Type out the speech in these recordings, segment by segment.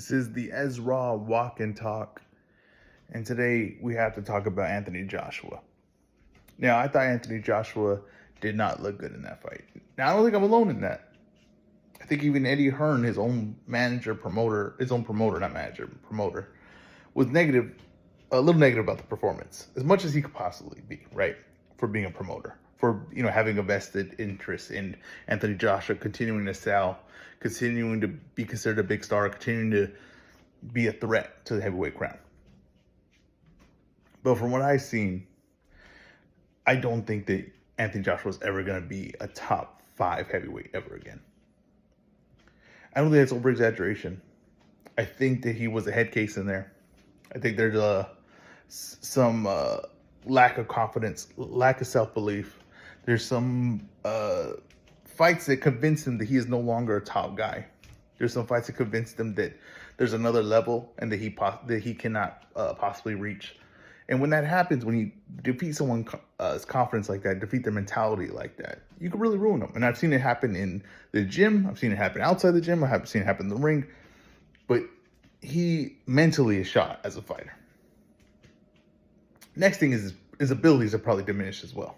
This is the Ezra Walk and Talk, and today we have to talk about Anthony Joshua. Now, I thought Anthony Joshua did not look good in that fight. Now, I don't think I'm alone in that. I think even Eddie Hearn, his own promoter, not manager, promoter, was negative, a little negative about the performance, as much as he could possibly be, right? For being a promoter, for having a vested interest in Anthony Joshua continuing to sell, continuing to be considered a big star, continuing to be a threat to the heavyweight crown. But from what I've seen, I don't think that Anthony Joshua is ever going to be a top 5 heavyweight ever again. I don't think that's over exaggeration. I think that he was a head case in there. I think there's some lack of confidence, lack of self-belief. There's some fights that convince him that he is no longer a top guy. There's some fights that convince him that there's another level and that he cannot possibly reach. And when that happens, when you defeat someone's confidence like that, defeat their mentality like that, you can really ruin them. And I've seen it happen in the gym. I've seen it happen outside the gym. I've seen it happen in the ring. But he mentally is shot as a fighter. Next thing is his abilities are probably diminished as well.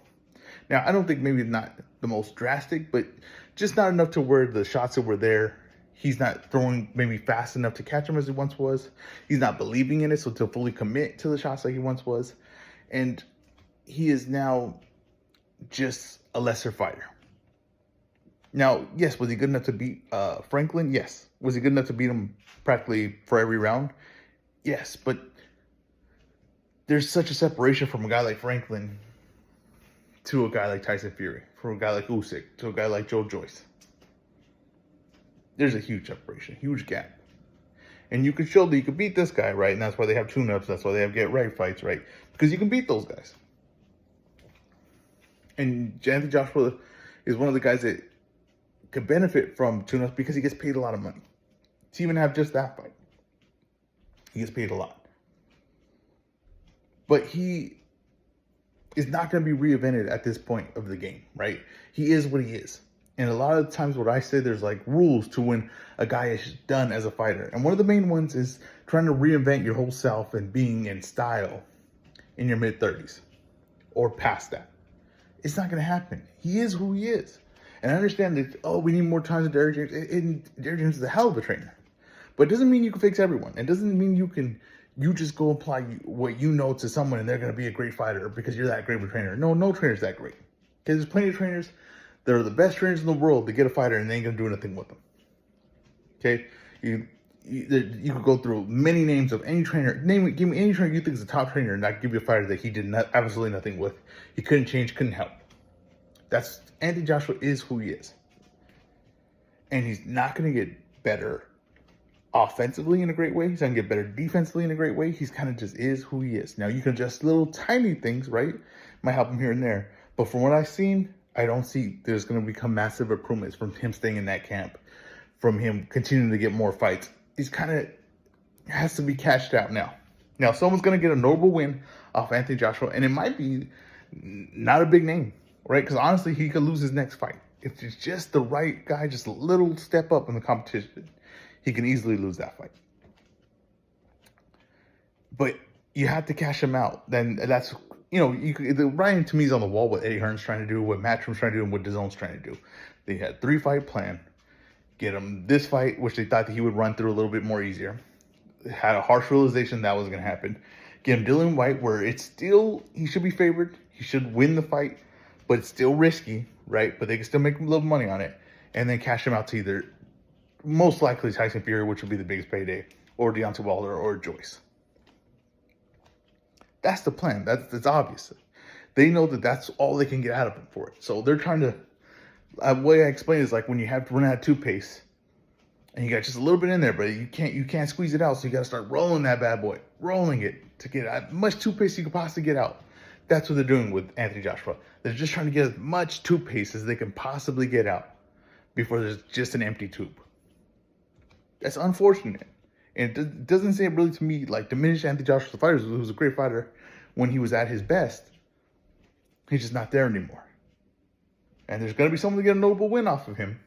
Now, I don't think maybe not the most drastic, but just not enough to where the shots that were there, he's not throwing maybe fast enough to catch them as he once was. He's not believing in it, so to fully commit to the shots like he once was. And he is now just a lesser fighter. Now, yes, was he good enough to beat Franklin? Yes. Was he good enough to beat him practically for every round? Yes, but there's such a separation from a guy like Franklin to a guy like Tyson Fury, from a guy like Usyk to a guy like Joe Joyce. There's a huge separation, huge gap. And you can show that you can beat this guy, right? And that's why they have tune-ups. That's why they have get-right fights, right? Because you can beat those guys. And Anthony Joshua is one of the guys that could benefit from tune-ups because he gets paid a lot of money. To even have just that fight, he gets paid a lot. But he is not going to be reinvented at this point of the game, right? He is what he is. And a lot of the times what I say, there's like rules to when a guy is done as a fighter. And one of the main ones is trying to reinvent your whole self and being in style in your mid-30s or past that. It's not going to happen. He is who he is. And I understand that, we need more time with Derrick James. And Derrick James is a hell of a trainer. But it doesn't mean you can fix everyone. It doesn't mean you just go apply what you know to someone and they're going to be a great fighter because you're that great of a trainer. No trainer's that great. Because there's plenty of trainers that are the best trainers in the world to get a fighter and they ain't going to do anything with them. Okay? You could go through many names of any trainer. Give me any trainer you think is a top trainer and I give you a fighter that he did absolutely nothing with. He couldn't change, couldn't help. Anthony Joshua is who he is. And he's not going to get better offensively in a great way. He's going to get better defensively in a great way. He's kind of just is who he is. Now, you can adjust little tiny things, right? Might help him here and there. But from what I've seen, I don't see there's going to become massive improvements from him staying in that camp, from him continuing to get more fights. He's kind of has to be cashed out now. Now, someone's going to get a notable win off Anthony Joshua, and it might be not a big name, right? Because honestly, he could lose his next fight. If it's just the right guy, just a little step up in the competition, he can easily lose that fight. But you have to cash him out. Then that's, the writing to me is on the wall what Eddie Hearn's trying to do, what Matchroom's trying to do, and what DAZN's trying to do. They had 3-fight plan. Get him this fight, which they thought that he would run through a little bit more easier. Had a harsh realization that was going to happen. Get him Dillian Whyte, where he should be favored. He should win the fight, but it's still risky, right? But they can still make a little money on it. And then cash him out to either, most likely, Tyson Fury, which would be the biggest payday, or Deontay Wilder, or Joyce. That's the plan. That's obvious. They know that that's all they can get out of him for it. So they're trying to, the way I explain it is like when you have to run out of toothpaste, and you got just a little bit in there, but you can't squeeze it out, so you got to start rolling that bad boy, rolling it to get as much toothpaste you could possibly get out. That's what they're doing with Anthony Joshua. They're just trying to get as much toothpaste as they can possibly get out before there's just an empty tube. That's unfortunate. And it doesn't say really to me like diminish Anthony Joshua the fighter, who was a great fighter when he was at his best. He's just not there anymore. And there's going to be someone to get a notable win off of him.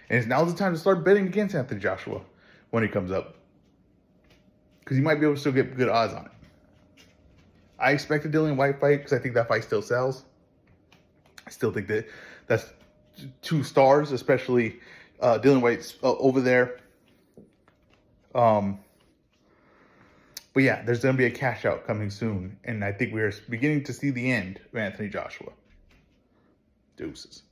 And now's the time to start betting against Anthony Joshua. when it comes up, because you might be able to still get good odds on it. I expect a Dillian White fight because I think that fight still sells. I still think that that's 2 stars, especially Dillian White's over there. But yeah, there's going to be a cash out coming soon, and I think we're beginning to see the end of Anthony Joshua. Deuces.